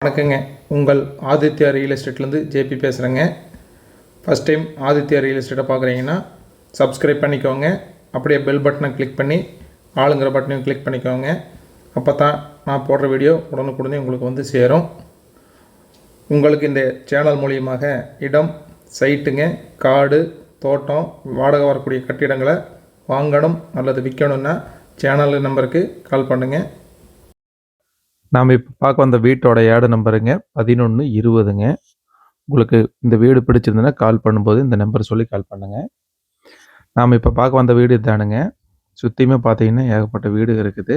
வணக்கங்க. உங்கள் Aditya real எஸ்டேட்லேருந்து JP பேசுகிறேங்க. ஃபஸ்ட் டைம் ஆதித்யா ரியல் எஸ்டேட்டை பார்க்குறீங்கன்னா சப்ஸ்கிரைப் பண்ணிக்கோங்க. அப்படியே பெல் பட்டனை கிளிக் பண்ணி ஆளுங்கிற பட்டனையும் கிளிக் பண்ணிக்கோங்க. அப்போ தான் நான் போடுற வீடியோ உடனுக்குடனே உங்களுக்கு வந்து சேரும். உங்களுக்கு இந்த சேனல் மூலியமாக இடம், சைட்டுங்க, காடு, தோட்டம், வாடகை வரக்கூடிய கட்டிடங்களை வாங்கணும் அல்லது விற்கணுன்னா சேனல் நம்பருக்கு கால் பண்ணுங்கள். நாம் இப்போ பார்க்க வந்த வீட்டோட ஏடு நம்பருங்க 1120ங்க. உங்களுக்கு இந்த வீடு பிடிச்சிருந்ததுன்னா கால் பண்ணும்போது இந்த நம்பர் சொல்லி கால் பண்ணுங்கள். நாம் இப்போ பார்க்க வந்த வீடு இதானுங்க. சுற்றியுமே பார்த்தீங்கன்னா ஏகப்பட்ட வீடு இருக்குது.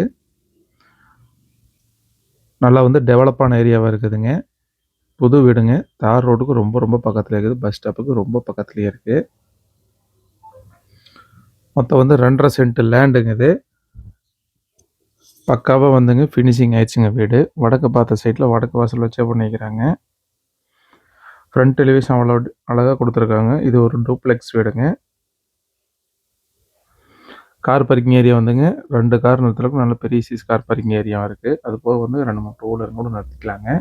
நல்லா வந்து டெவலப்பான ஏரியாவாக இருக்குதுங்க. புது வீடுங்க. தார் ரோடுக்கு ரொம்ப ரொம்ப பக்கத்தில் இருக்குது. பஸ் ஸ்டாப்புக்கு ரொம்ப பக்கத்துலேயே இருக்குது. மொத்தம் வந்து 2.5 சென்ட் லேண்டுங்க இது. பக்காவாக வந்துங்க ஃபினிஷிங் ஆயிடுச்சுங்க வீடு. வடக்கு பார்த்த சைட்டில் வடக்கு வாசல் வச்சே பண்ணிக்கிறாங்க. ஃப்ரண்ட் எலிவேஷன் அவ்வளோ அழகாக கொடுத்துருக்காங்க. இது ஒரு டூப்ளெக்ஸ் வீடுங்க. கார் பார்க்கிங் ஏரியா வந்துங்க 2 கார் நிறுத்துறதுக்கு நல்ல பெரிய சைஸ் கார் பார்க்கிங் ஏரியாவும் இருக்குது. அது போக வந்து 2-3 டூ வீலர் கூட நிறுத்திக்கலாங்க.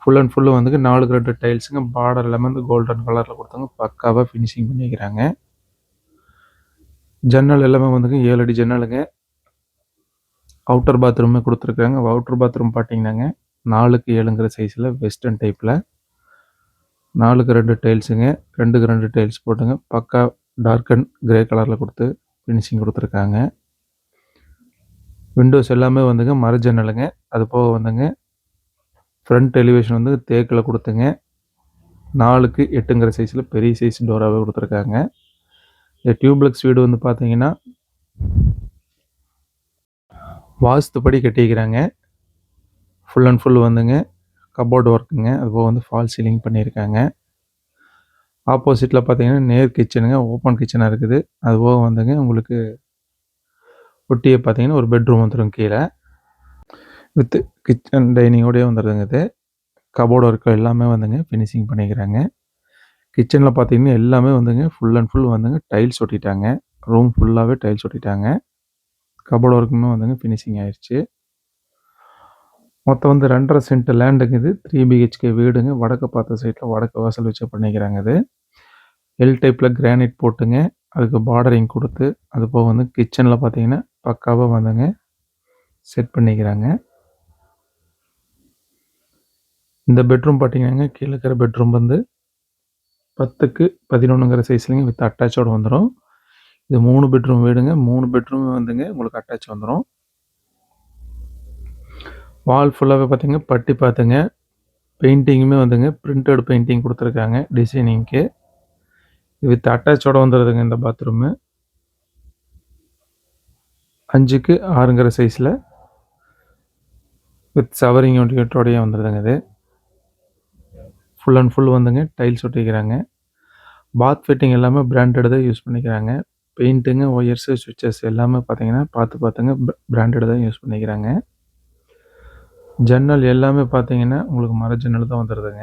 ஃபுல் அண்ட் ஃபுல்லு வந்துங்க 4க்கு 2 டைல்ஸுங்க. பார்டர் எல்லாமே வந்து கோல்டன் கலரில் கொடுத்தாங்க. பக்காவாக ஃபினிஷிங் பண்ணிக்கிறாங்க. ஜன்னல் எல்லாமே வந்துங்க 7 அடி ஜன்னலுங்க. அவுட்டர் பாத்ரூமே கொடுத்துருக்காங்க. அவுட்டர் பாத்ரூம் பார்த்தீங்கன்னாங்க 4க்கு 7ங்கிற சைஸில் வெஸ்டர்ன் டைப்பில் 4க்கு 2 டைல்ஸுங்க. 2க்கு 2 டைல்ஸ் போட்டுங்க. பக்கா டார்க் அண்ட் கிரே கலரில் கொடுத்து ஃபினிஷிங் கொடுத்துருக்காங்க. விண்டோஸ் எல்லாமே வந்துங்க மர ஜன்னலுங்க. அது போக வந்துங்க ஃப்ரண்ட் எலிவேஷன் வந்து தேக்கில் கொடுத்துங்க. 4க்கு 8ங்கிற சைஸில் பெரிய சைஸ் டோராகவே கொடுத்துருக்காங்க. இந்த டியூப்ளெக்ஸ் வீடு வந்து பார்த்தீங்கன்னா வாஸ்துப்படி கட்டிக்கிறாங்க. ஃபுல் அண்ட் ஃபுல் வந்துங்க கபோர்டு ஒர்க்குங்க. அதுபோக வந்து ஃபால் சீலிங் பண்ணியிருக்காங்க. ஆப்போசிட்டில் பார்த்தீங்கன்னா நேர் கிச்சனுங்க. ஓப்பன் கிச்சனாக இருக்குது. அதுபோக வந்துங்க உங்களுக்கு ஒட்டியே பார்த்தீங்கன்னா ஒரு பெட்ரூம் வந்துடும் கீழே. வித் கிச்சன் டைனிங்கோடய வந்துடுதுங்க இது. கபோர்டு ஒர்க்கு எல்லாமே வந்துங்க ஃபினிஷிங் பண்ணிக்கிறாங்க. கிச்சனில் பார்த்தீங்கன்னா எல்லாமே வந்துங்க ஃபுல் அண்ட் ஃபுல் வந்துங்க டைல்ஸ் ஒட்டிட்டாங்க. ரூம் ஃபுல்லாகவே டைல்ஸ் ஒட்டிட்டாங்க. கபோர்டு ஒர்க்குமே வந்துங்க ஃபினிஷிங் ஆயிடுச்சு. மொத்தம் வந்து 2.5 சென்ட் லேண்டுங்க இது. 3 BHK வீடுங்க. வடக்கு பார்த்த சைட்டில் வடக்கு வாசல் வச்சு பண்ணிக்கிறாங்க இது. எல் டைப்பில் கிரானைட் போட்டுங்க. அதுக்கு பார்டரிங் கொடுத்து அது போக வந்து கிச்சனில் பார்த்தீங்கன்னா பக்காவாக வந்துங்க செட் பண்ணிக்கிறாங்க. இந்த பெட்ரூம் பார்த்தீங்கன்னா கீழே இருக்கிற பெட்ரூம் வந்து 10க்கு 11ங்கிற சைஸ்லைங்க வித் அட்டாச்சோடு வந்துடும். இது 3 பெட்ரூம் வீடுங்க. 3 பெட்ரூம் வந்துங்க உங்களுக்கு அட்டாச் வந்துடும். வால் ஃபுல்லாகவே பார்த்தீங்கன்னா பட்டி பார்த்துங்க. பெயிண்டிங்குமே வந்துங்க பிரிண்டட் பெயிண்டிங் கொடுத்துருக்காங்க டிசைனிங்க்கு. வித் அட்டாச்சோடு வந்துடுதுங்க இந்த பாத்ரூமு. 5க்கு 6ங்கிற சைஸில் வித் சவரிங் யூனிட்டோடையே வந்துடுதுங்க இது. ஃபுல் அண்ட் ஃபுல் வந்துங்க டைல்ஸ் ஒட்டிக்கிறாங்க. பாத் ஃபிட்டிங் எல்லாமே பிராண்டட் தான் யூஸ் பண்ணிக்கிறாங்க. பெயிண்ட்டுங்க, ஒயர்ஸு, சுவிட்சஸ் எல்லாமே பார்த்தீங்கன்னா பார்த்துங்க பிராண்டட் தான் யூஸ் பண்ணிக்கிறாங்க. ஜன்னல் எல்லாமே பார்த்தீங்கன்னா உங்களுக்கு மர ஜன்னல் தான் வந்துடுதுங்க.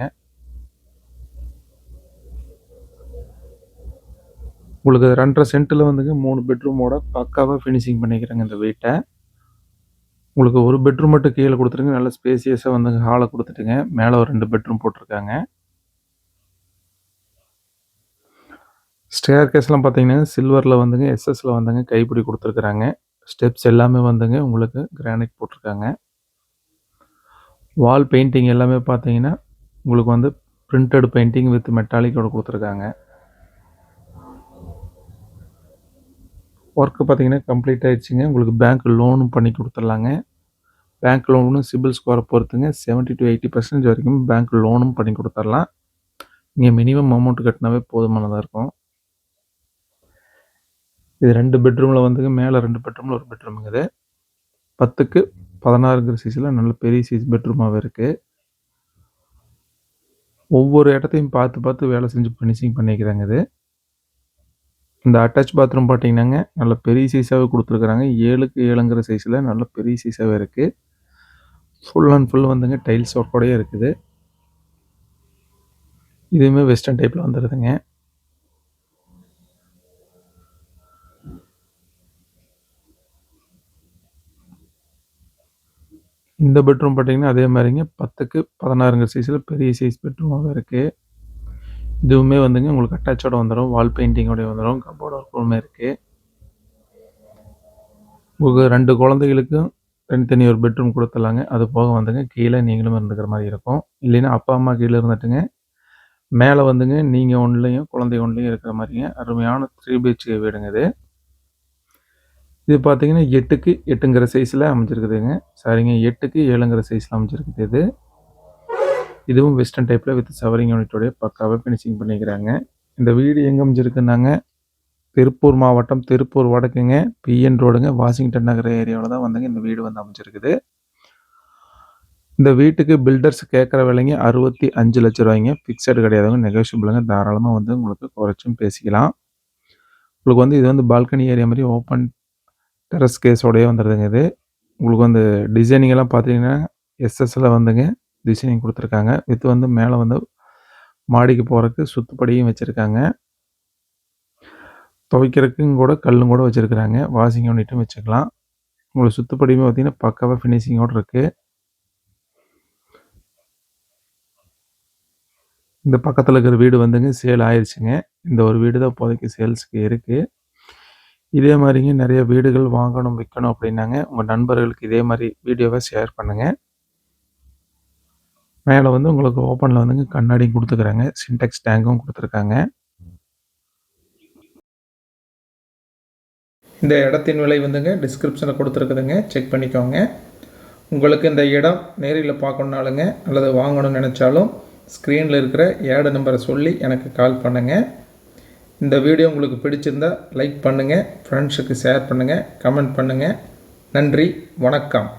உங்களுக்கு 2.5 சென்ட்டில் வந்துங்க 3 பெட்ரூமோட பக்காவாக ஃபினிஷிங் பண்ணிக்கிறாங்க இந்த வீட்டை. உங்களுக்கு ஒரு பெட்ரூம் மட்டும் கீழே கொடுத்துருங்க. நல்ல ஸ்பேசியஸாக வந்துங்க ஹாலை கொடுத்துட்டுங்க. மேலே ஒரு 2 பெட்ரூம் போட்டிருக்காங்க. ஸ்டேர் கேஸ்லாம் பார்த்தீங்கன்னா சில்வரில் வந்துங்க எஸ்எஸ்ல வந்துங்க கைப்பிடி கொடுத்துருக்குறாங்க. ஸ்டெப்ஸ் எல்லாமே வந்துங்க உங்களுக்கு கிரானைட் போட்டிருக்காங்க. வால் பெயிண்டிங் எல்லாமே பார்த்தீங்கன்னா உங்களுக்கு வந்து பிரிண்டட் பெயிண்டிங் வித் மெட்டாலிக்கோட கொடுத்துருக்காங்க. ஒர்க்கு பார்த்தீங்கன்னா கம்ப்ளீட் ஆகிடுச்சிங்க. உங்களுக்கு பேங்க் லோனும் பண்ணி கொடுத்துட்லாங்க. பேங்க் லோனும் சிபில் ஸ்கோரை பொறுத்துங்க 70 to 80% வரைக்கும் பேங்க் லோனும் பண்ணி கொடுத்துடலாம். நீங்கள் மினிமம் அமௌண்ட் கட்டினாவே போதுமானதாக இருக்கும். இது 2 பெட்ரூமில் வந்துங்க மேலே 2 பெட்ரூமில் ஒரு பெட்ரூமுங்க இது. 10க்கு 16ங்கிற சைஸில் நல்ல பெரிய சைஸ் பெட்ரூமாகவே இருக்குது. ஒவ்வொரு இடத்தையும் பார்த்து வேலை செஞ்சு ஃபினிஷிங் பண்ணிக்கிறாங்க இது. இந்த அட்டாச் பாத்ரூம் பார்த்தீங்கன்னாங்க நல்ல பெரிய சைஸாகவே கொடுத்துருக்குறாங்க. 7க்கு 7ங்கிற சைஸில் நல்ல பெரிய சைஸாகவே இருக்குது. ஃபுல் அண்ட் ஃபுல் வந்துங்க டைல்ஸ் ஒர்க்கோடையே இருக்குது. இதுவுமே வெஸ்டர்ன் டைப்பில் வந்துடுதுங்க. இந்த பெட்ரூம் பார்த்தீங்கன்னா அதே மாதிரிங்க 10க்கு 16ங்கிற சைஸில் பெரிய சைஸ் பெட்ரூமாகவே இருக்குது. இதுவுமே வந்துங்க உங்களுக்கு அட்டாச்சோட வந்துடும், வால் பெயிண்டிங்கோடய வந்துடும், கப்போர்ட் ஒர்க்குமே இருக்குது. உங்களுக்கு 2 குழந்தைகளுக்கும் தனித்தனி ஒரு பெட்ரூம் கொடுத்துடலாங்க. அது போக வந்துங்க கீழே நீங்களும் இருந்துக்கிற மாதிரி இருக்கும். இல்லைன்னா அப்பா அம்மா கீழே இருந்துட்டுங்க மேலே வந்துங்க நீங்கள் ஒன்றுலையும் குழந்தை ஒன்றுலையும் இருக்கிற மாதிரிங்க அருமையான 3 BHK வீடுங்க இது. இது பார்த்தீங்கன்னா 8க்கு 8ங்கிற சைஸில் அமைஞ்சிருக்குதுங்க. சரிங்க, 8க்கு 7ங்கிற சைஸில் அமைஞ்சிருக்குது இது. இதுவும் வெஸ்டர்ன் டைப்பில் வித் சவரிங் யூனிட்டோடைய பக்காவாக ஃபினிஷிங் பண்ணிக்கிறாங்க. இந்த வீடு எங்கே அமைஞ்சிருக்குன்னாங்க திருப்பூர் மாவட்டம், திருப்பூர் வடக்குங்க, பிஎன் ரோடுங்க, வாஷிங்டன் நகர் ஏரியாவில் தான் வந்துங்க இந்த வீடு வந்து அமைஞ்சிருக்குது. இந்த வீட்டுக்கு பில்டர்ஸ் கேட்குற விலைங்க 65 லட்ச ரூபாய்ங்க. ஃபிக்ஸடு கிடையாதுங்க, நெகோஷியபிளுங்க. தாராளமாக வந்து உங்களுக்கு குறைச்சும் பேசிக்கலாம். உங்களுக்கு வந்து இது வந்து பால்கனி ஏரியா மாதிரி ஓப்பன் டெரஸ் கேஸோடயே வந்துடுதுங்க இது. உங்களுக்கு வந்து டிசைனிங் எல்லாம் பார்த்தீங்கன்னா எஸ்எஸ்ல வந்துங்க டிசைனிங் கொடுத்துருக்காங்க. வித் வந்து மேலே வந்து மாடிக்கு போகிறதுக்கு சுத்துப்படியும் வச்சுருக்காங்க. துவைக்கிறதுக்கும் கூட கல்லும் கூட வச்சுருக்குறாங்க. வாஷிங் யூனிட்டும் வச்சுக்கலாம். உங்களுக்கு சுத்துப்படியுமே பார்த்தீங்கன்னா பக்காவாக ஃபினிஷிங்கோடு இருக்குது. இந்த பக்கத்தில் இருக்கிற வீடு வந்துங்க சேல் ஆயிடுச்சுங்க. இந்த ஒரு வீடு தான் இப்போதைக்கு சேல்ஸுக்கு இருக்குது. இதே மாதிரிங்க நிறைய வீடுகள் வாங்கணும் விற்கணும் அப்படின்னாங்க உங்கள் நண்பர்களுக்கு இதே மாதிரி வீடியோவை ஷேர் பண்ணுங்கள். மேலே வந்து உங்களுக்கு ஓப்பனில் வந்துங்க கண்ணாடியும் கொடுத்துக்கிறாங்க, சின்டெக்ஸ் டேங்கும் கொடுத்துருக்காங்க. இந்த இடத்தின் விலை வந்துங்க டிஸ்கிரிப்ஷனில் கொடுத்துருக்குதுங்க, செக் பண்ணிக்கோங்க. உங்களுக்கு இந்த இடம் நேரில் பார்க்கணுனாலுங்க அல்லது வாங்கணும்னு நினச்சாலும் ஸ்க்ரீனில் இருக்கிற ஏட நம்பரை சொல்லி எனக்கு கால் பண்ணுங்கள். இந்த வீடியோ உங்களுக்கு பிடிச்சிருந்தால் லைக் பண்ணுங்கள், ஃப்ரெண்ட்ஸுக்கு ஷேர் பண்ணுங்கள், கமெண்ட் பண்ணுங்கள். நன்றி, வணக்கம்.